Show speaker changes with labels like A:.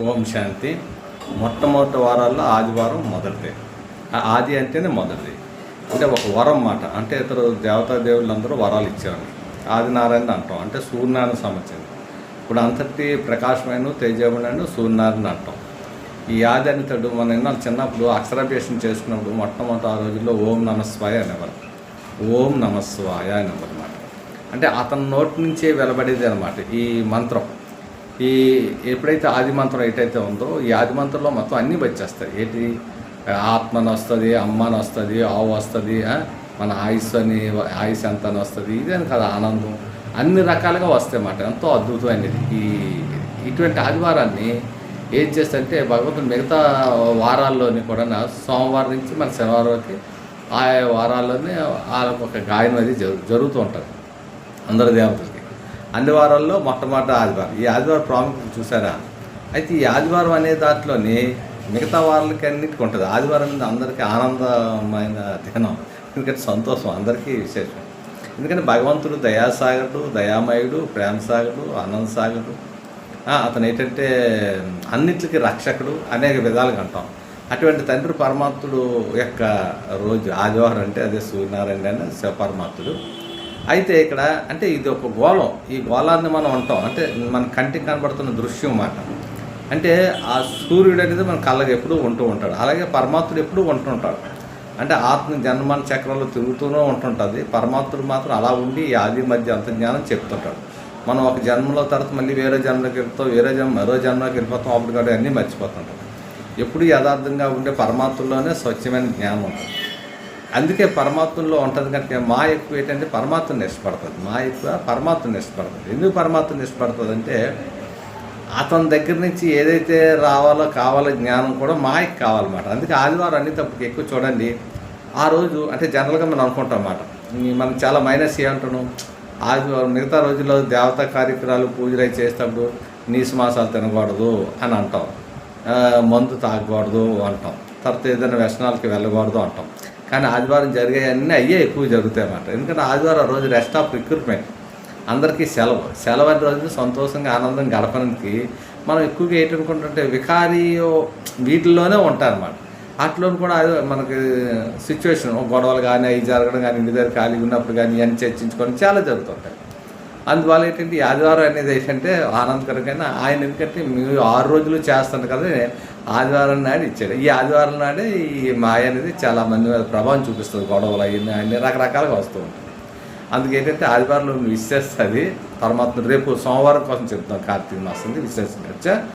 A: ఓం శాంతి. మొట్టమొదటి వారాల్లో ఆదివారం మొదటిది. ఆది అంటేనే మొదటిది. అంటే ఒక వరం మాట. అంటే ఇతరు దేవతా దేవుళ్ళందరూ వరాలు ఇచ్చేవాళ్ళు. ఆదినారాయణ అంటాం. అంటే సూర్యనారాయణ సంబంధించింది. ఇప్పుడు అంతటి ప్రకాశమైన తేజముడైన సూర్యనారాయణ అంటాం. ఈ ఆది అనితడు మన ఎన్నాళ్ళు చిన్నప్పుడు అక్షరాభ్యాసం చేసుకున్నప్పుడు మొట్టమొదటి ఆ రోజుల్లో ఓం నమస్వాయ అనేవారు. ఓం నమస్వాయ అనేవారు అనమాట. అంటే అతని నోటి నుంచే వెలబడేది అనమాట ఈ మంత్రం. ఈ ఎప్పుడైతే ఆది మంత్రం ఏటైతే ఉందో ఈ ఆది మంత్రంలో మొత్తం అన్నీ వచ్చేస్తాయి. ఏంటి ఆత్మని వస్తుంది, అమ్మని వస్తుంది, ఆవు వస్తుంది, మన ఆయుష్ ఎంత అని వస్తుంది, ఇదేని కదా ఆనందం, అన్ని రకాలుగా వస్తాయి అన్నమాట. ఎంతో అద్భుతమైనది. ఇటువంటి ఆదివారాన్ని ఏం చేస్తే భగవంతుడు మిగతా వారాల్లోని కూడా సోమవారం నుంచి మన శనివారంకి ఆ వారాల్లోనే వాళ్ళకు ఒక గాయనం అది జరుగుతూ ఉంటుంది అందరి దేవతలకి. అన్ని వారాల్లో మొట్టమొదటి ఆదివారం. ఈ ఆదివారం ప్రాముఖ్యత చూసారా? అయితే ఈ ఆదివారం అనే దాంట్లోని మిగతా వారాలకి అన్నిటికీ ఉంటుంది. ఆదివారం అనేది అందరికీ ఆనందమైన దినం, ఎందుకంటే సంతోషం అందరికీ విశేషం. ఎందుకంటే భగవంతుడు దయాసాగరుడు, దయామయుడు, ప్రేమసాగరుడు, ఆనందసాగరుడు. అతను ఏంటంటే అన్నిటికీ రక్షకుడు అనేక విధాలుగా అంటాం. అటువంటి తండ్రి పరమాత్ముడు యొక్క రోజు ఆదివారం అంటే అదే సూర్యనారాయణ అనే శివపరమాత్ముడు. అయితే ఇక్కడ అంటే ఇది ఒక గోళం. ఈ గోళాన్ని మనం ఉంటాం అంటే మన కంటికి కనబడుతున్న దృశ్యం మాట. అంటే ఆ సూర్యుడు అనేది మన కళ్ళకి ఎప్పుడూ ఉంటూ ఉంటాడు. అలాగే పరమాత్ముడు ఎప్పుడూ ఉంటుంటాడు. అంటే ఆత్మ జన్మన చక్రంలో తిరుగుతూనే ఉంటుంటుంది. పరమాత్ముడు మాత్రం అలా ఉండి ఈ ఆది మధ్య అంతర్జ్ఞానం చెప్తుంటాడు. మనం ఒక జన్మలో తర్వాత మళ్ళీ వేరే జన్మలోకి వెళ్తాం, మరో జన్మలోకి వెళ్ళిపోతాం, అప్పుడు కూడా అన్నీ మర్చిపోతుంటాం. ఎప్పుడు యథార్థంగా ఉండే పరమాత్మలోనే స్వచ్ఛమైన జ్ఞానం ఉంటుంది. అందుకే పరమాత్మలో ఉంటుంది కనుక మా ఎక్కువ ఏంటంటే పరమాత్మని ఇష్టపడుతుంది. మా ఎక్కువ పరమాత్మని ఇష్టపడుతుంది. ఎందుకు పరమాత్మని ఇష్టపడుతుంది అంటే అతని దగ్గర నుంచి ఏదైతే కావాలో జ్ఞానం కూడా మాయకు కావాలన్నమాట. అందుకే ఆదివారం అన్ని తప్పకి ఎక్కువ చూడండి. ఆ రోజు అంటే జనరల్గా మనం అనుకుంటాం అన్నమాట. మనం చాలా మైనస్ ఏమంటాను, ఆదివారం మిగతా రోజుల్లో దేవతా కార్యక్రమాలు పూజలు అవి చేసేటప్పుడు నీసు మాసాలు తినకూడదు అని అంటాం, మందు తాగకూడదు అంటాం, తర్వాత ఏదైనా వ్యసనాలకి వెళ్ళకూడదు అంటాం. కానీ ఆదివారం జరిగాయన్నీ అయ్యే ఎక్కువ జరుగుతాయి అన్నమాట. ఎందుకంటే ఆదివారం రోజు రెస్ట్ ఆఫ్ రిక్రూట్మెంట్, అందరికీ సెలవు అనే రోజు సంతోషంగా ఆనందం గడపడానికి మనం ఎక్కువగా ఏంటనుకుంటుంటే వికారీ వీటిల్లోనే ఉంటారన్నమాట. వాటిలో కూడా మనకి సిచ్యువేషన్ గొడవలు కానీ అవి జరగడం కానీ ఇంటి దగ్గర ఖాళీ ఉన్నప్పుడు కానీ ఇవన్నీ చర్చించుకోవడం చాలా జరుగుతుంటాయి. అందువల్ల ఏంటంటే ఈ ఆదివారం అనేది ఏంటంటే ఆనందకరంగా ఆయన ఎందుకంటే మీరు 6 రోజులు చేస్తారు కదా, ఆదివారం నాడు ఇచ్చాడు. ఈ ఆదివారం నాడే ఈ మాయ అనేది చాలా మంది మీద ప్రభావం చూపిస్తుంది. గొడవలు అన్ని రకరకాలుగా వస్తూ ఉంటాయి. అందుకేంటంటే ఆదివారంలో విశ్లేస్తుంది పరమాత్మ. రేపు సోమవారం కోసం చెప్తాం, కార్తీక మాసం విశ్లేషించ